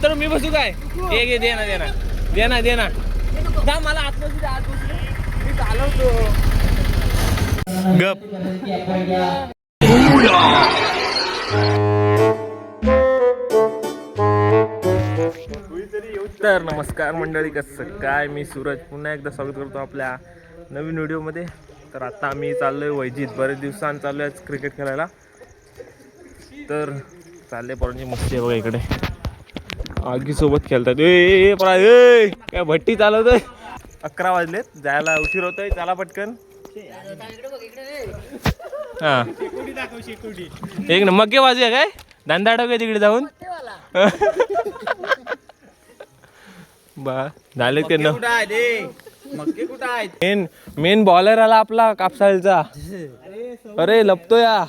तर मी बसू काय एक दे ना दे ना दे ना दे ना जा मला आत बसू दे आत बसू दे मी चालवतो गप. तर नमस्कार मंडळी, कसं काय, मी सूरज पुन्हा एकदा स्वागत करतो आपल्या नवीन व्हिडिओमध्ये. तर आता आम्ही चाललोय वैजीत, बरेच दिवसांनी चाललोय क्रिकेट खेळायला. तर चालले पोरांची मस्ती आहे बघा इकडे, आगी सोबत खेळतात. ए काय भट्टी चालवतोय. 11 वाजलेत, जायला उशीर होतोय, चला पटकन. हा एक ना मक्के वाजूया काय, धंदा टाकूया तिकडे जाऊन. बा झाले ते मेन बॉलर आला आपला कापसाळचा. अरे लपतो या,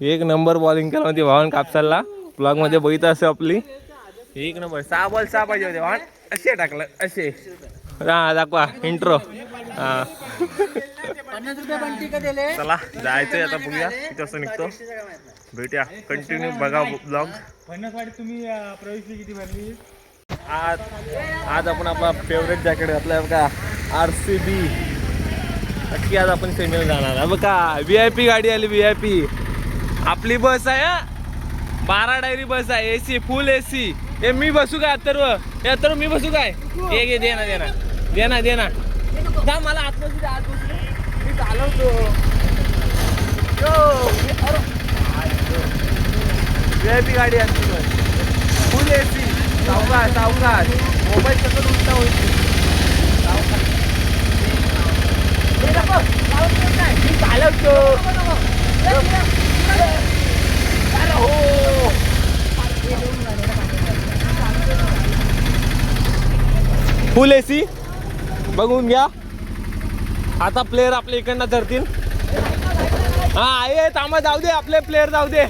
एक नंबर बॉलिंग केला होती भावान कापसाला. ब्लॉग मध्ये बघितलं असं आपली एक नंबर 6 बॉल 6 पाहिजे होते भावान. असे टाकलं असे. हा दाखवा इंट्रो. हा चला जायचंय आता, बघूया किती वाजता निघतो. भेटूया, कंटिन्यू बघा ब्लॉग. तुम्ही प्रवेश किती भरली? आज आपण आपला फेवरेट जॅकेट घातलाय बघा, RCB. नक्की आज आपण सेमीला जाणार बघा. VIP गाडी आली, VIP. आपली बस आहे, 12 डायरी बस आहे, AC फुल AC. हे मी बसू काय अथर्व मी बसू काय एक दे ना दे ना दे ना दे ना जा मला आत बसू दे आत बसू दे मी चालवतो. VIP गाडी असते बस, फुल AC. सावकाश सावकाश, मोबाईल कसं उलटा होईल. मी चालवतो. फुल AC बघून घ्या. आता प्लेयर आपल्या इकडनं धरतील. हा आहे, थांबा, जाऊ दे आपले प्लेयर जाऊ दे.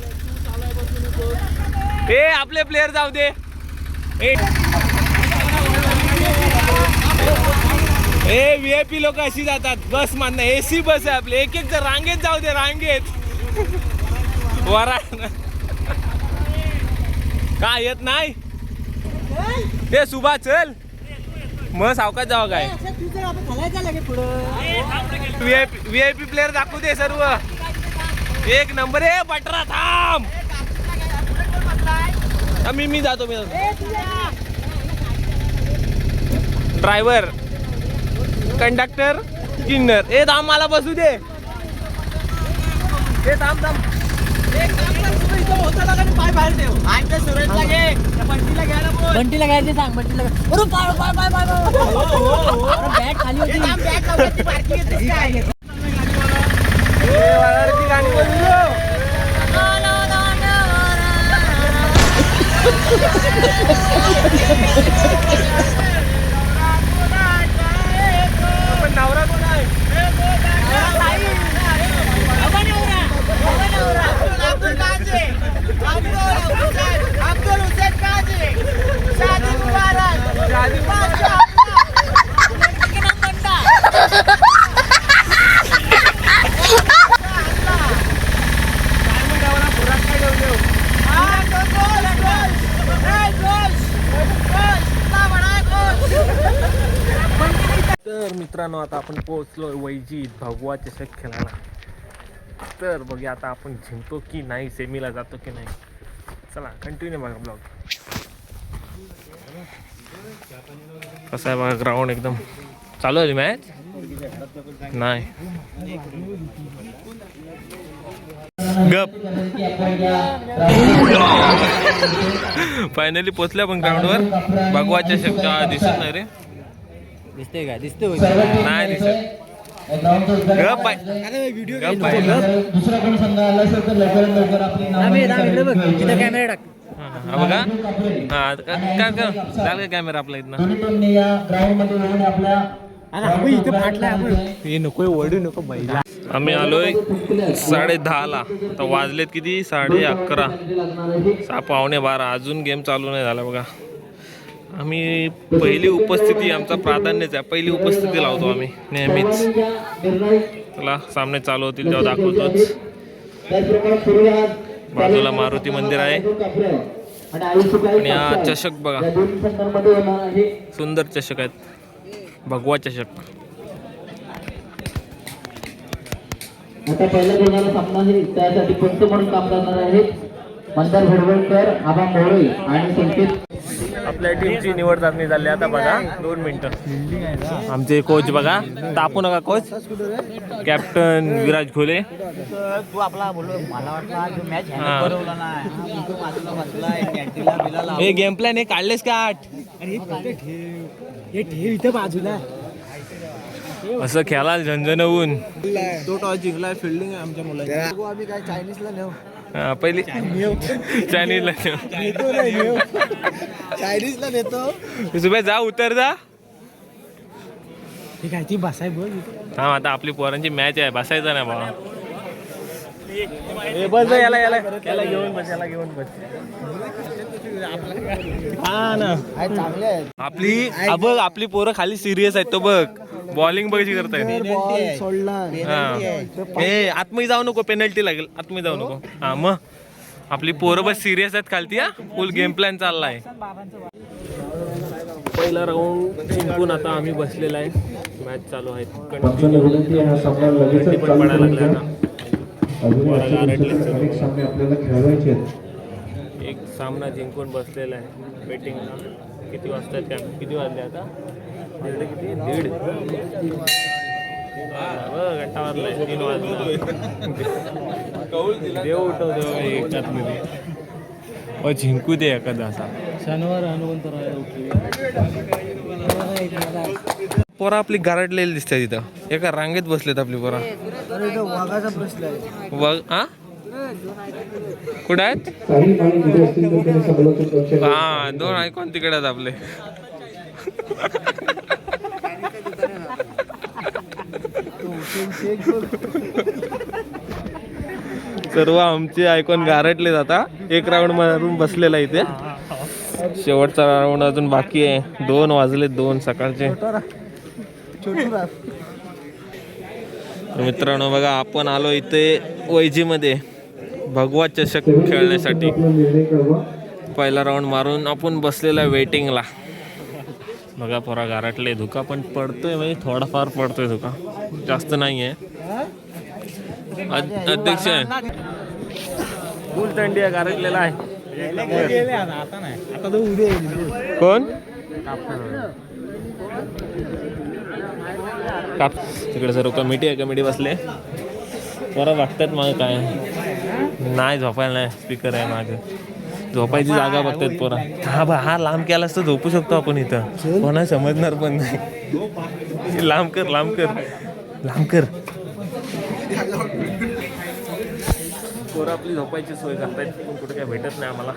ए आपले प्लेयर जाऊ दे. ए VIP लोक अशी जातात बस मानणं. AC बस आहे आपली, एक एक जर रांगेत जाऊ दे, रांगेत. वरा काय येत नाही ते सुभा, चल मग सावकाश जावं काय. VIP प्लेयर दाखवू दे सर्व, एक नंबर. आहे बटरा थांब, मी जातो. मी ड्रायव्हर, कंडक्टर, किन्नर. ए थांब मला बसू दे. ए थांब थांब, पाय बाहेर ठेव. सुरेशला घे, बंटीला घ्यायला बोल. बंटीला घ्यायचे सांग, बंटीला. बॅट खाली होती, बॅट लावण्याची बारकी घेतेस काय. गाणी बोलू. नवरा कोण आहे? अब्दुल हुसेन काजी, शादी मुबारक, शादी मुबारक. तर मित्रांनो, आता आपण पोहोचलोय वैजीत भगवा चषक खेळायला. तर बघूया आता आपण जिंकतो की नाही, सेमीला जातो की नाही. चला कंटिन्यू बघा ब्लॉग. कसं आहे बघा ग्राउंड, एकदम चालू आहे मॅच. नाही गप. फायनली पोचल्या पण ग्राउंडवर. भगवा चषक दिसत नाही रे. दिसते का? दिसते नाही दिसत. गप बाय. दुसरा कोण संघ आला असेल तर लवकरात लवकर आपली नाव कॅमेरा टाक. बघा हा काय कॅमेरा आपला इथं. या ग्राउंड मध्ये येऊन आपल्या नको वडू नको बैला. आम्ही आलोय 10:30ला. तर वाजलेत किती, 11:30, 11:15. अजून गेम चालू नाही झाला बघा. आम्ही पहिली उपस्थिती, आमचा प्राधान्यच आहे, पहिली उपस्थिती लावतो आम्ही नेहमीच. चला सामने चालू होतील तेव्हा दाखवतोच. बाजूला मारुती मंदिर आहे. आणि आयुष्यकाळी आणि हा पक्ष आहे. चषक बघा, या दोन्ही संघांमध्ये होणार आहे. सुंदर चषक आहेत, भगवा चषक. आता पहिला होणारा सामना आहे त्यासाठी पंच म्हणून काम करणार आहेत मंदार भडवळकर, आबा मोरे आणि संकेत. आपल्या टीमची निवड चाचणी झाली. आता बघा 2 मिनिटं. आमचे कोच बघा, तापू नका कोच. कॅप्टन विराज खोले. तू आपला बोललो मला वाटलं जो मॅच हा. हँडल बनवला नाही हा, तो बाजूला बसलाय कॅन्टीनला बिलाला हे गेम प्लॅन हे काढलेस का आठ? हे ठेव इथे बाजूला. असं खेळायला झंझनवून तो टॉस जिंकलाय, फिल्डिंग आहे आमच्या मुलाची. आम्ही काय चायनीजला नेऊ. पहिली चायनीजला नेतो नाही नेऊ. चायनीजला नेतो. सुबह जा, उतर जा. हे काय ती बसाय बघ इथे. हा, आता आपली पोरांची मॅच आहे, बसायचं नाही बाबा. बस याला याला याला घेऊन बस, याला घेऊन बस. हा ना, काय चांगले आहेत. आपली बघ, आपली पोरं खाली सिरियस आहेत. तो बघ बॉलिंग बघ कशी करतायत. बॉल सोडला. हा, ए आतमध्ये जाऊ नको, पेनल्टी लागेल. आतमध्ये जाऊ नको. हा मग आपली पोरं बस सिरियस आहेत खालती. हा, फुल गेम प्लॅन चाललाय. पहिला राऊंड जिंकून आता आम्ही बसलेला आहे. मॅच चालू आहे. पंचांना विनंती आहे, हा सामना लगेचच पण चालू पडायला करून लागला द्या. आता. अजून आजच्या दिवसात अनेक सामने आपल्याला खेळवायचे आहेत. एक सामना जिंकून बसलेला आहे वेटिंगला. किती वाजतात काय, किती वाजले आता? दीड किती? दीड घंटा वाजलाय. 3 वाजले. देव उठवतो एकात मध्ये. जिंकू दे एखादा असा. शनिवार हनुमंत पोरा आपली गारडलेली दिसते तिथं. एका रांगेत बसलेत आपली पोरा. वाघाचा प्रश्न आहे. बघ हा, कुठं आहेत? काही पाणी तिथे असतील तर त्याने समालोचन करू शकतो. हा, 2 आयकॉन तिकडे आहेत आपले. सर्व आमचे आयकॉन गारटले आता. एक राऊंड मारून बसलेला इथे. शेवटचा राऊंड अजून बाकी आहे. 2 वाजले, 2 सकाळचे. तर मित्रांनो बघा, आपण आलो इथे वैजी मध्ये भगवा चषक खेळण्यासाठी. आपला निर्णय कळवा. पहिला राऊंड मारून आपण बसलेला वेटिंगला. बघा पोरा गारटले. धुका पण पडतोय, म्हणजे थोडाफार पडतोय धुका, जास्त नाही आहे. अध्यक्ष फुल थंडी आहे, गारटलेला आहे. आता नाही, आता तो उद्या येईल. कोण काप तिकडे सर्व कमिटी आहे, कमिटी बसले. पोरा वागतात मागे काय नाही, झोपायला नाही. स्पीकर आहे मागे, झोपायची जागा बघतात पोरा. हा लांब केलास तर झोपू शकतो आपण इथं, कोणा समजणार पण नाही. लांब कर, लांब कर, लांब कर. पोरं आपली झोपायची सोय करतायत, पण कुठे काय भेटत नाही आम्हाला.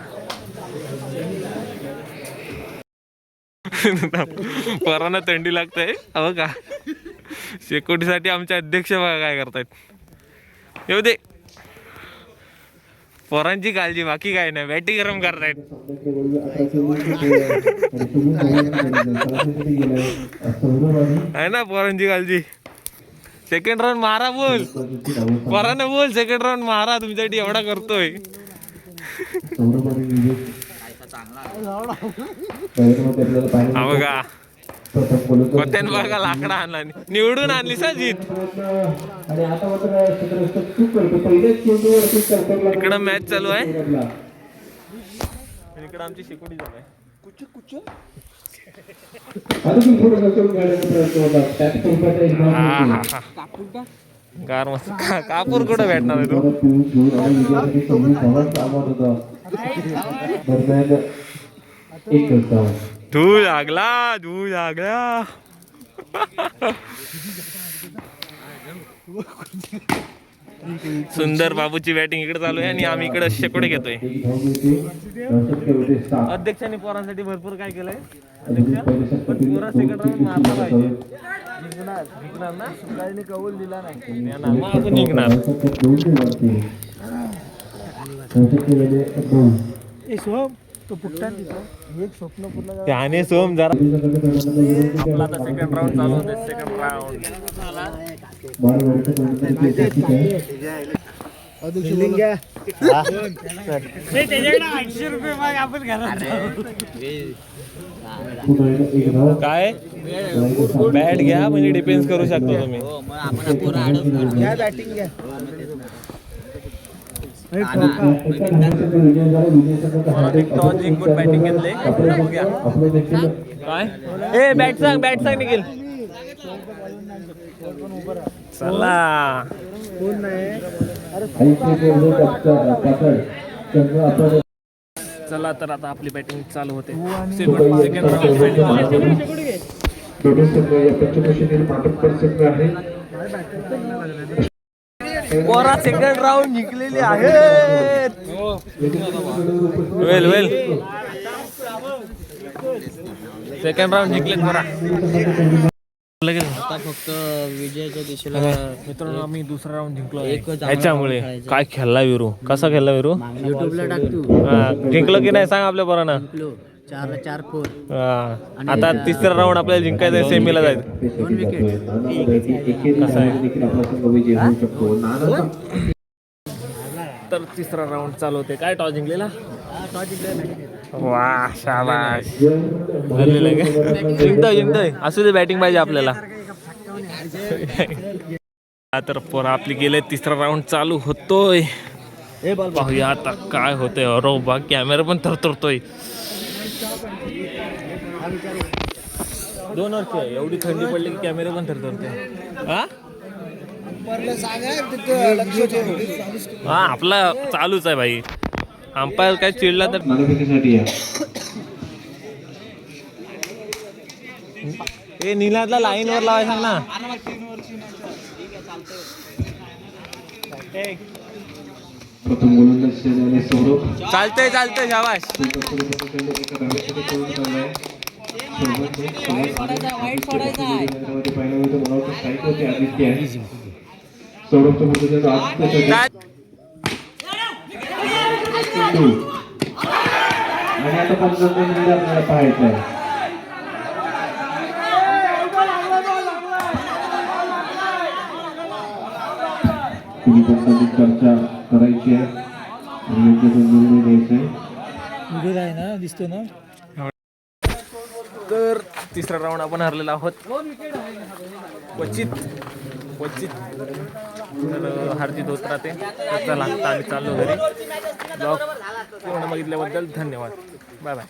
पोरांना थंडी लागतंय. अहो का, सिक्युरिटीसाठी आमचे अध्यक्ष बघा काय करतायत. येऊ दे, पोरांची काळजी, बाकी काय नाही. बॅटी गरम करतायत. आहे ना पोरांची काळजी. सेकंड राऊंड मारा बोल, पोरांना बोल सेकंड राऊंड मारा, तुमच्यासाठी एवढा करतोय. हा बघा, कोत्यान बघा लाकडा आणला, निवडून आणली सा जीत. इकडं मॅच चालू आहे, इकडं आमची शिकवडी चालू आहे. गार मस्त. कापूर कुठं भेटणार आहे तू? धूळ लागला, धूळ लागला. सुंदर बाबूची बॅटिंग इकडे चालू आहे आणि आम्ही इकडे शेकोडे घेतोय. अध्यक्षांनी पोरांसाठी भरपूर काय केलंय. पोरा सेकंड राऊंड मारला पाहिजे. निघणार ना, सुकाळीने कौल दिला नाही, अजून निघणार. तो पुट्टा एक स्वप्न पूर्ण. त्याने सोम जरा आपला आता सेकंड राऊंड चालू होते. सेकंड राऊंड पुन्हा एक धाव काय बॅट घ्या म्हणजे डिफेन्स करू शकता तुम्ही. हो मग आपण पुरा आडून काढू. एका धावेसाठी विजय झाला. विजय संघाचा हार्दिक टॉस जिंकून बॅटिंग घेतले. आपलं देखील काय ए बॅट सांग निखिल. चला चला तर आता आपली बॅटिंग चालू होते. सेकंड राऊंड दोन्ही संघ या पंचमशीतील मातब्बर संघ आहे. पोरा सेकंड राऊंड जिंकलेले आहेत. वेल सेकंड राऊंड जिंकले पोरा. आता फक्त विजयाच्या दिशेला मित्रांनो आम्ही दुसरा राऊंड जिंकलो एकच ह्याच्यामुळे. काय खेळला विरू, कसा खेळला विरू. युट्यूबला टाक तू. जिंकलो की नाही सांग आपल्या पोरांना. 4ला 4 4. आता तिसरा राऊंड आपल्याला जिंकायचं आहे. सेमीला जायचं. 2 विकेट. देखील आपला संघ विजय होऊ शकतो. नाना तर तिसरा राऊंड चालू होते. काय टॉस जिंकलेला. वा शाबाश. जिंकतोय असू दे. बॅटिंग पाहिजे आपल्याला. तर पोरा आपली गेले. तिसरा राऊंड चालू होतोय. पाहूया आता काय होतंय. अरे बा कॅमेरा पण थरथरतोय. 2 वर्ष एवढी थंडी पडली की कॅमेरा पण थरथरतोय. हा आपला चालूच आहे भाई. अंपायर काय चिडला तर नाणेफेकीसाठी या. हे निलादला लाईन वर लावाय सांग ना. प्रथम गोलंदाज सौरभ चालतंय शाबाश. आणि आता पंचावन्न आपल्याला पाहायचं आहे. तुम्ही पण चर्चा करायची आहे आणि योग्य तो निर्णय घ्यायचा आहे. दिसतो ना. तर तिसरा राऊंड आपण हरलेला आहोत. क्वचित तर हारजीत होत राहते. तर चला आता आम्ही चाललो घरी. ब्लॉग पूर्ण बघितल्याबद्दल धन्यवाद. Bye bye.